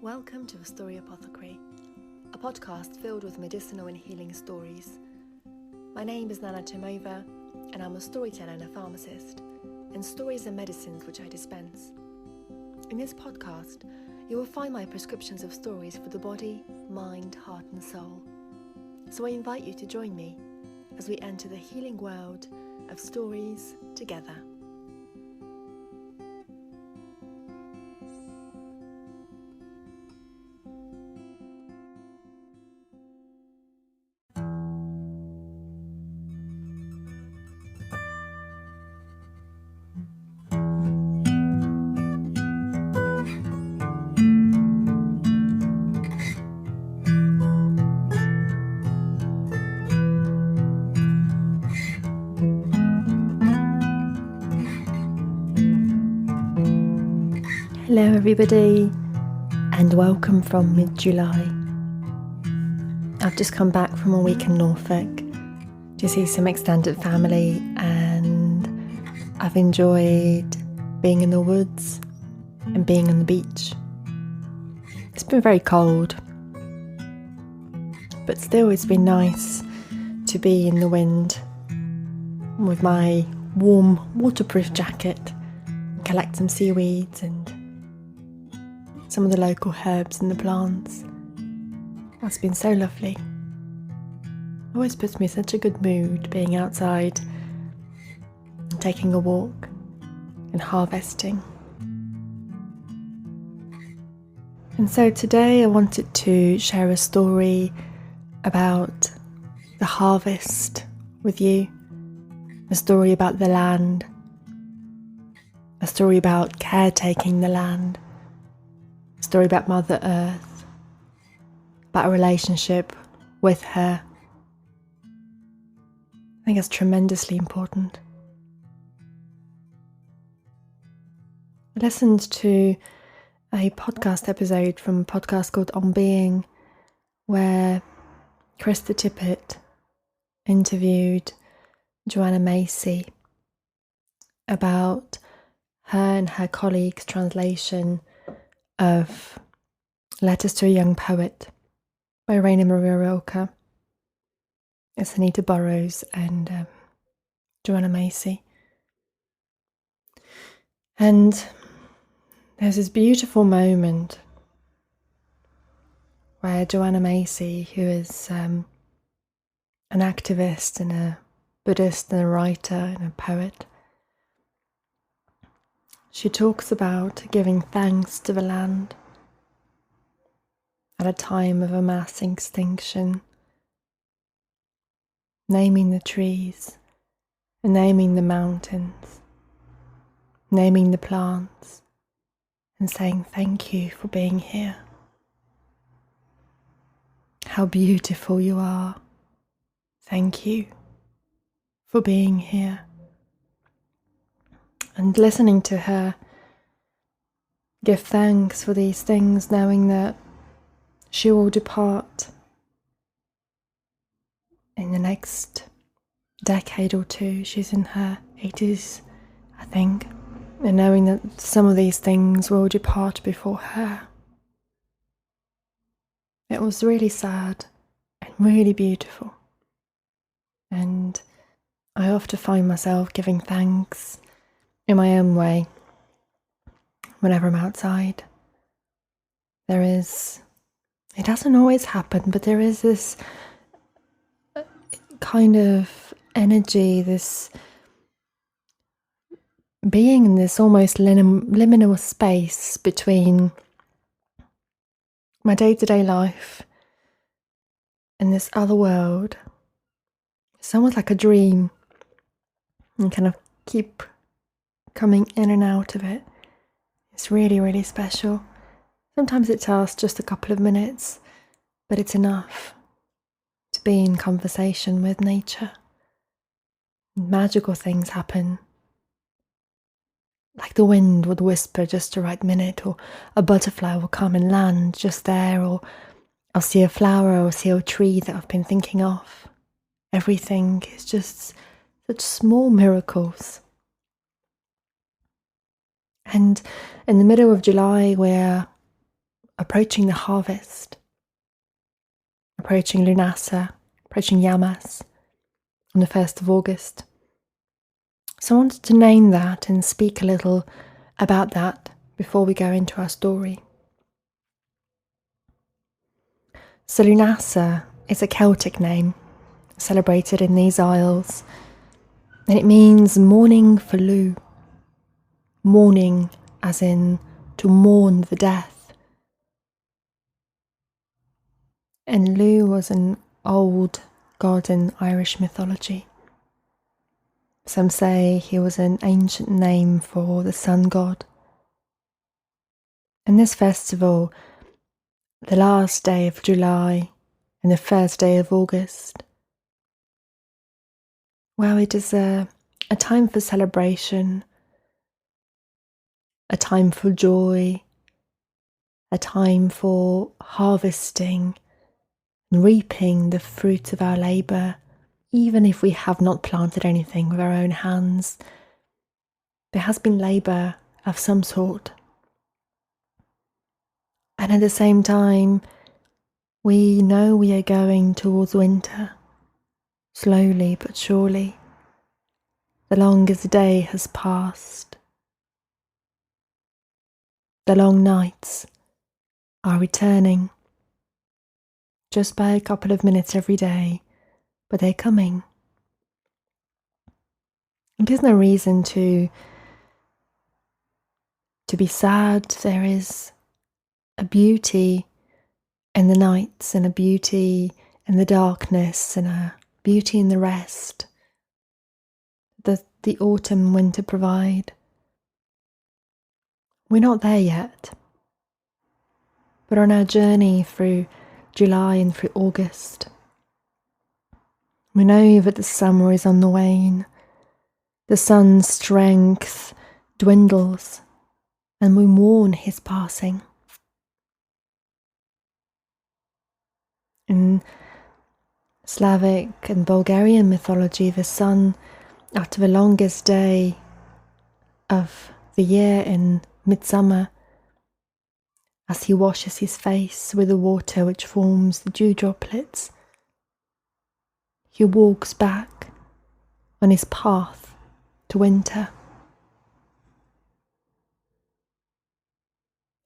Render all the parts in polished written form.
Welcome to A Story Apothecary, a podcast filled with medicinal and healing stories. My name is Nana Timova, and I'm a storyteller and a pharmacist, and stories are medicines which I dispense. In this podcast, you will find my prescriptions of stories for the body, mind, heart and soul. So I invite you to join me as we enter the healing world of stories together. Hello everybody, and welcome from mid-July. I've just come back from a week in Norfolk to see some extended family, and I've enjoyed being in the woods and being on the beach. It's been very cold, but still it's been nice to be in the wind with my warm waterproof jacket, collect some seaweeds and some of the local herbs and the plants. That's been so lovely. Always puts me in such a good mood being outside and taking a walk and harvesting. And so today I wanted to share a story about the harvest with you, a story about the land, a story about caretaking the land, a story about Mother Earth, about a relationship with her. I think it's tremendously important. I listened to a podcast episode from a podcast called On Being, where Krista Tippett interviewed Joanna Macy about her and her colleagues' translation of Letters to a Young Poet by Rainer Maria Rilke. It's Anita Burrows and Joanna Macy. And there's this beautiful moment where Joanna Macy, who is an activist and a Buddhist and a writer and a poet, she talks about giving thanks to the land at a time of a mass extinction, naming the trees and naming the mountains, naming the plants and saying thank you for being here. How beautiful you are. Thank you for being here. And listening to her give thanks for these things, knowing that she will depart in the next decade or two. She's in her 80s, I think, and knowing that some of these things will depart before her. It was really sad and really beautiful. And I often find myself giving thanks in my own way whenever I'm outside. It doesn't always happen, but there is this kind of energy, this being in this almost liminal space between my day-to-day life and this other world. It's almost like a dream, and kind of keep coming in and out of it. It's really, really special. Sometimes it lasts just a couple of minutes, but it's enough to be in conversation with nature. Magical things happen. Like the wind would whisper just the right minute, or a butterfly will come and land just there, or I'll see a flower or see a tree that I've been thinking of. Everything is just such small miracles. And in the middle of July, we're approaching the harvest, approaching Lunasa, approaching Yamas on the 1st of August. So I wanted to name that and speak a little about that before we go into our story. So Lunasa is a Celtic name celebrated in these isles, and it means mourning for Lu. Mourning as in to mourn the death. And Lu was an old god in Irish mythology. Some say he was an ancient name for the sun god. And this festival, the last day of July and the first day of August, well, it is a time for celebration, a time for joy, a time for harvesting and reaping the fruit of our labour. Even if we have not planted anything with our own hands, there has been labour of some sort. And at the same time, we know we are going towards winter, slowly but surely. The longest day has passed. The long nights are returning, just by a couple of minutes every day, but they're coming. And there's no reason to be sad. There is a beauty in the nights and a beauty in the darkness and a beauty in the rest that the autumn and winter provide. We're not there yet, but on our journey through July and through August, we know that the summer is on the wane. The sun's strength dwindles, and we mourn his passing. In Slavic and Bulgarian mythology, the sun, after the longest day of the year in midsummer, as he washes his face with the water which forms the dew droplets, he walks back on his path to winter.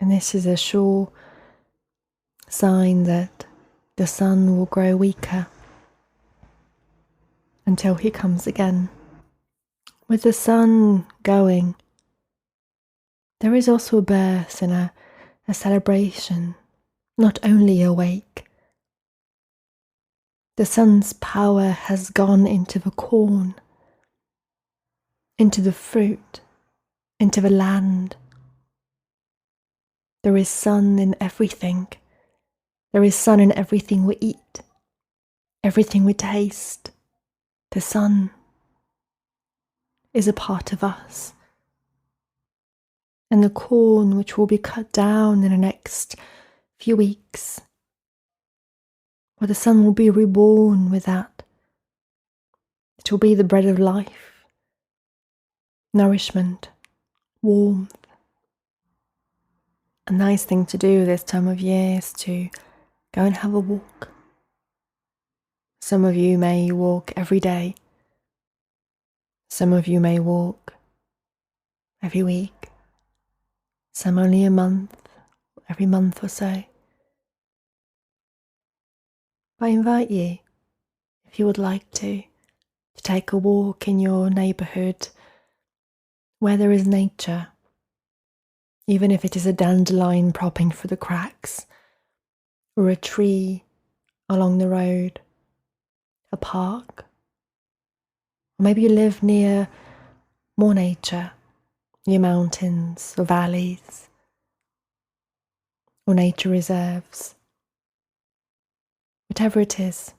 And this is a sure sign that the sun will grow weaker until he comes again. With the sun going, there is also a birth and a celebration, not only a wake. The sun's power has gone into the corn, into the fruit, into the land. There is sun in everything. There is sun in everything we eat, everything we taste. The sun is a part of us. And the corn which will be cut down in the next few weeks, where the sun will be reborn with that. It will be the bread of life, nourishment, warmth. A nice thing to do this time of year is to go and have a walk. Some of you may walk every day. Some of you may walk every week. Some only a month, every month or so. I invite you, if you would like to take a walk in your neighbourhood where there is nature, even if it is a dandelion propping through the cracks, or a tree along the road, a park. Or maybe you live near more nature, near mountains or valleys, or nature reserves. Whatever it is.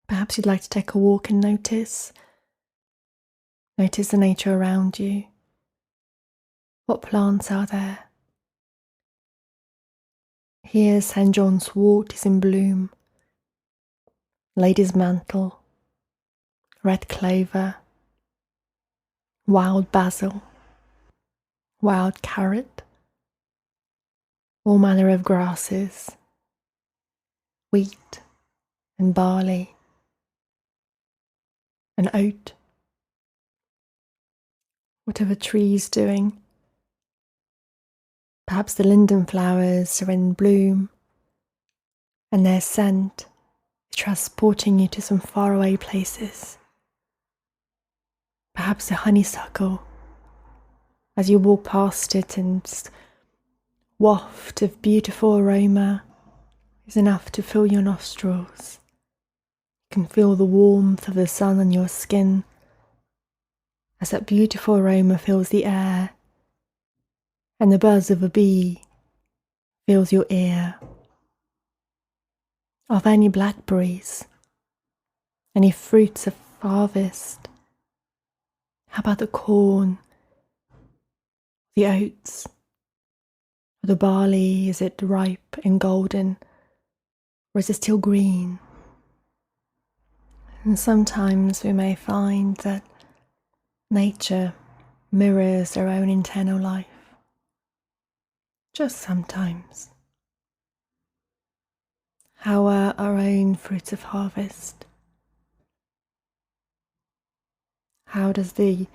Perhaps you'd like to take a walk and notice the nature around you. What plants are there? Here St. John's wort is in bloom, lady's mantle, red clover, wild basil. wild carrot, all manner of grasses, wheat and barley and oat, whatever tree's doing. Perhaps the linden flowers are in bloom and their scent is transporting you to some faraway places. Perhaps the honeysuckle, as you walk past it and waft of beautiful aroma is enough to fill your nostrils. You can feel the warmth of the sun on your skin as that beautiful aroma fills the air, and the buzz of a bee fills your ear. Are there any blackberries? Any fruits of harvest? How about the corn, the oats, the barley? Is it ripe and golden, or is it still green? And sometimes we may find that nature mirrors our own internal life. Just sometimes. How are our own fruits of harvest? How does the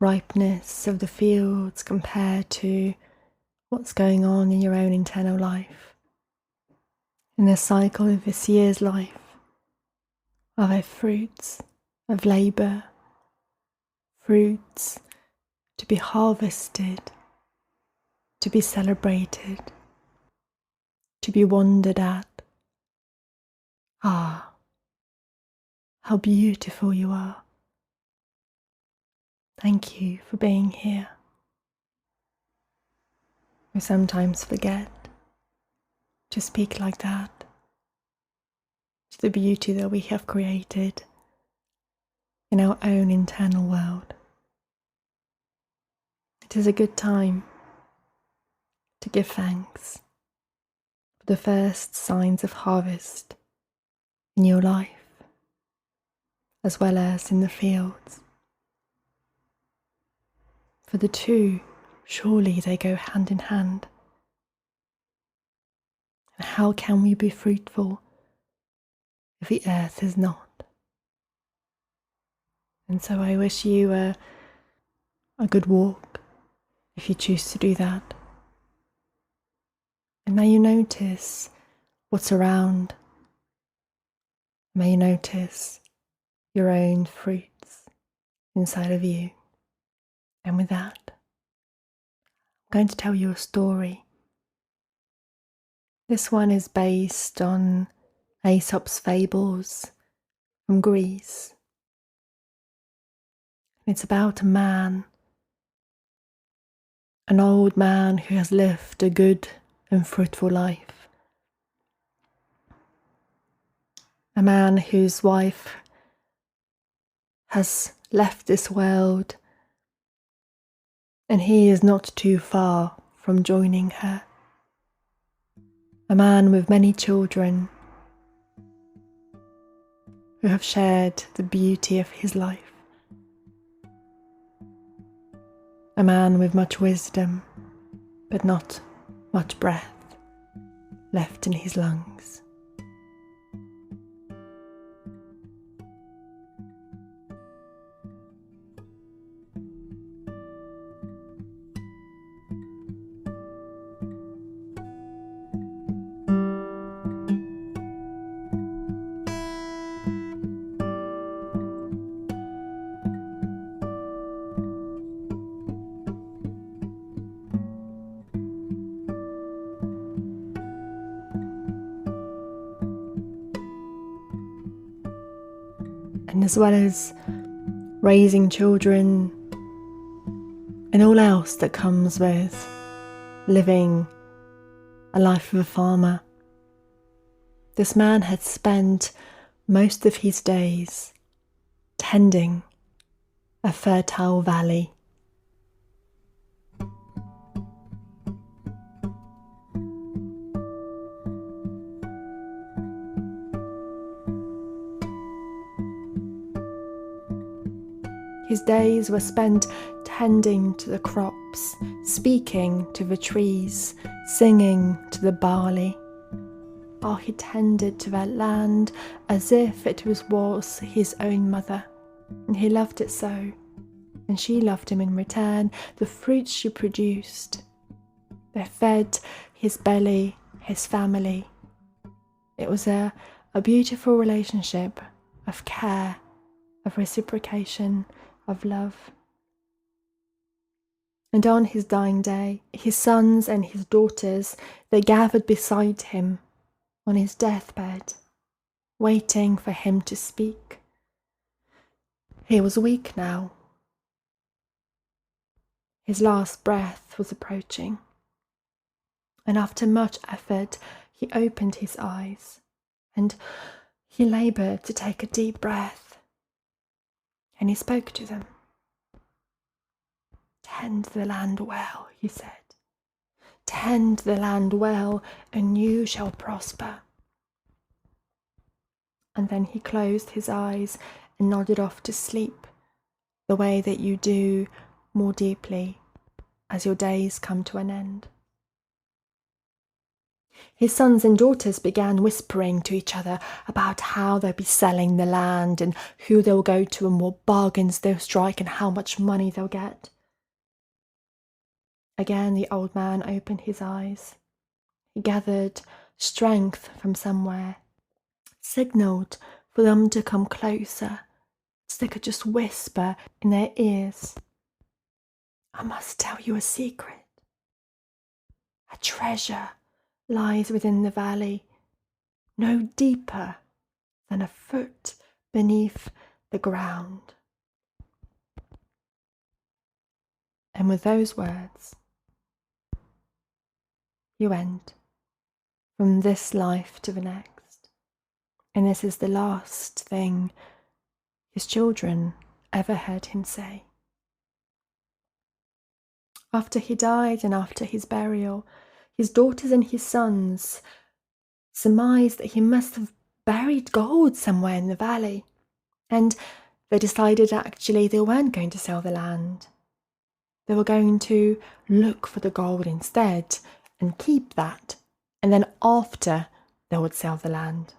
ripeness of the fields compare to what's going on in your own internal life? In the cycle of this year's life, are there fruits of labour, fruits to be harvested, to be celebrated, to be wondered at? Ah, how beautiful you are. Thank you for being here. We sometimes forget to speak like that to the beauty that we have created in our own internal world. It is a good time to give thanks for the first signs of harvest in your life, as well as in the fields. For the two, surely they go hand in hand. And how can we be fruitful if the earth is not? And so I wish you a good walk, if you choose to do that. And may you notice what's around. May you notice your own fruits inside of you. And with that, I'm going to tell you a story. This one is based on Aesop's fables from Greece. It's about a man, an old man who has lived a good and fruitful life. A man whose wife has left this world, and he is not too far from joining her. A man with many children who have shared the beauty of his life. A man with much wisdom, but not much breath left in his lungs. And as well as raising children and all else that comes with living a life of a farmer, this man had spent most of his days tending a fertile valley. His days were spent tending to the crops crops, speaking to the trees, singing to the barley. While he tended to that land as if it was his own mother, and he loved it so, and she loved him in return. The fruits she produced, they fed his belly, his family. It was a beautiful relationship of care, of reciprocation, of love. And on his dying day, his sons and his daughters, they gathered beside him on his deathbed, waiting for him to speak. He was weak now. His last breath was approaching. And after much effort, he opened his eyes, and he laboured to take a deep breath. And he spoke to them. "Tend the land well," he said. "Tend the land well, and you shall prosper." And then he closed his eyes and nodded off to sleep, the way that you do more deeply as your days come to an end. His sons and daughters began whispering to each other about how they'll be selling the land and who they'll go to and what bargains they'll strike and how much money they'll get. Again, the old man opened his eyes. He gathered strength from somewhere, signalled for them to come closer so they could just whisper in their ears, "I must tell you a secret. A treasure lies within the valley, no deeper than a foot beneath the ground." And with those words, you went from this life to the next. And this is the last thing his children ever heard him say. After he died and after his burial, his daughters and his sons surmised that he must have buried gold somewhere in the valley, and they decided actually they weren't going to sell the land. They were going to look for the gold instead and keep that, and then after they would sell the land.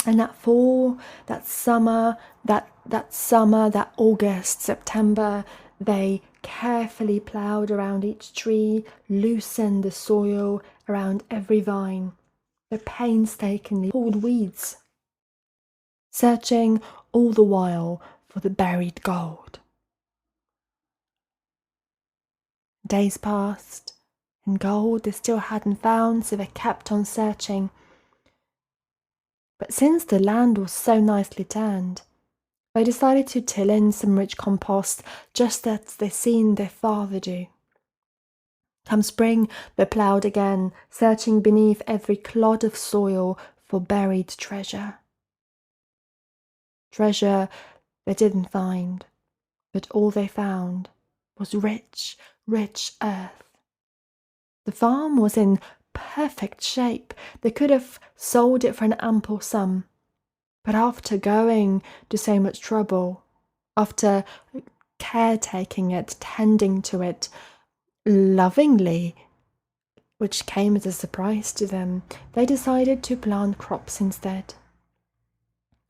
And that fall, that summer, that August, September, they carefully ploughed around each tree, loosened the soil around every vine. They painstakingly pulled weeds, searching all the while for the buried gold. Days passed, and gold they still hadn't found, so they kept on searching. But since the land was so nicely turned, they decided to till in some rich compost, just as they'd seen their father do. Come spring, they ploughed again, searching beneath every clod of soil for buried treasure. Treasure they didn't find, but all they found was rich, rich earth. The farm was in perfect shape. They could have sold it for an ample sum. But after going to so much trouble, after caretaking it, tending to it lovingly, which came as a surprise to them, they decided to plant crops instead.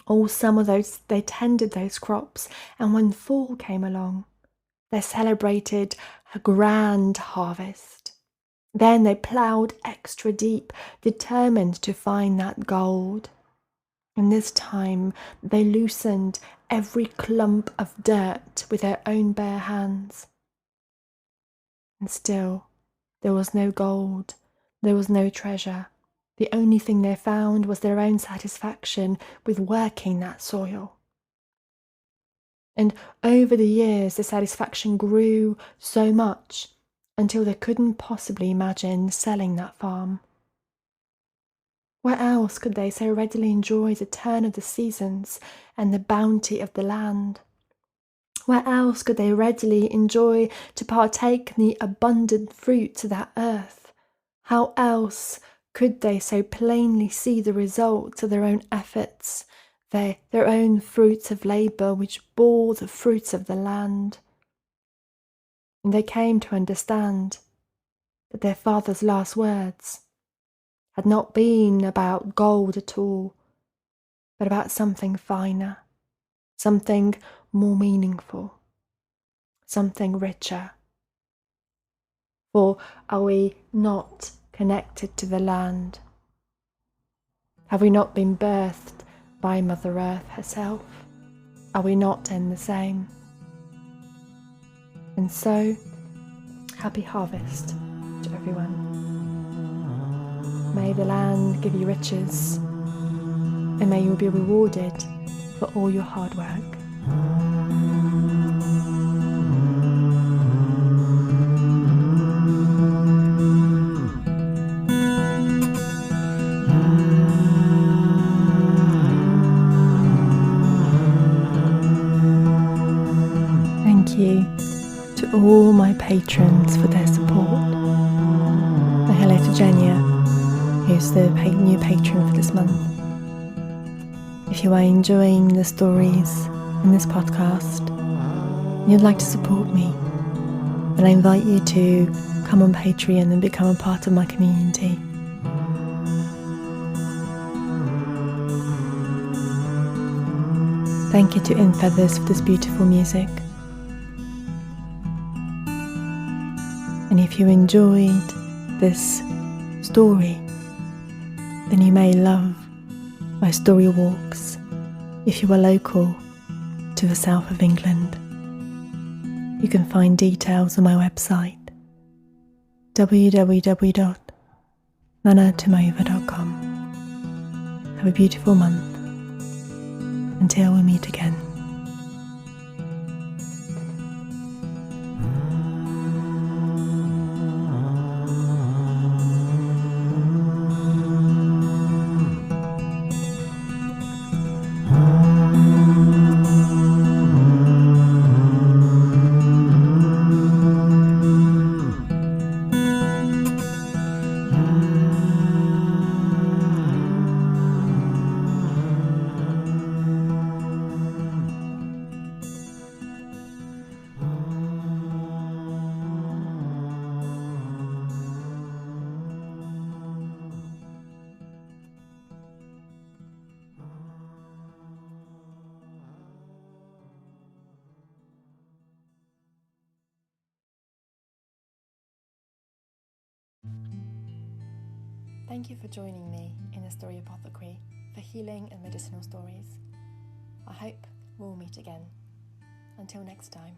All summer they tended those crops, and when fall came along, they celebrated a grand harvest. Then they ploughed extra deep, determined to find that gold. And this time they loosened every clump of dirt with their own bare hands. And still, there was no gold, there was no treasure. The only thing they found was their own satisfaction with working that soil. And over the years, the satisfaction grew so much until they couldn't possibly imagine selling that farm. Where else could they so readily enjoy the turn of the seasons and the bounty of the land? Where else could they readily enjoy to partake in the abundant fruits of that earth? How else could they so plainly see the results of their own efforts, their own fruits of labour which bore the fruits of the land? and they came to understand that their father's last words had not been about gold at all, but about something finer, something more meaningful, something richer. For are we not connected to the land? Have we not been birthed by Mother Earth herself? Are we not then the same? And so, happy harvest to everyone. May the land give you riches, and may you be rewarded for all your hard work. Thank you to all my patrons for their support. And hello to Jenya, who's the new patron for this month. If you are enjoying the stories in this podcast and you'd like to support me, then I invite you to come on Patreon and become a part of my community. Thank you to In Feathers for this beautiful music. And if you enjoyed this story, then you may love my story walks if you are local to the south of England. You can find details on my website www.nanatimova.com. Have a beautiful month. Until we meet again. Thank you for joining me in the Story Apothecary for healing and medicinal stories. I hope we'll meet again. Until next time.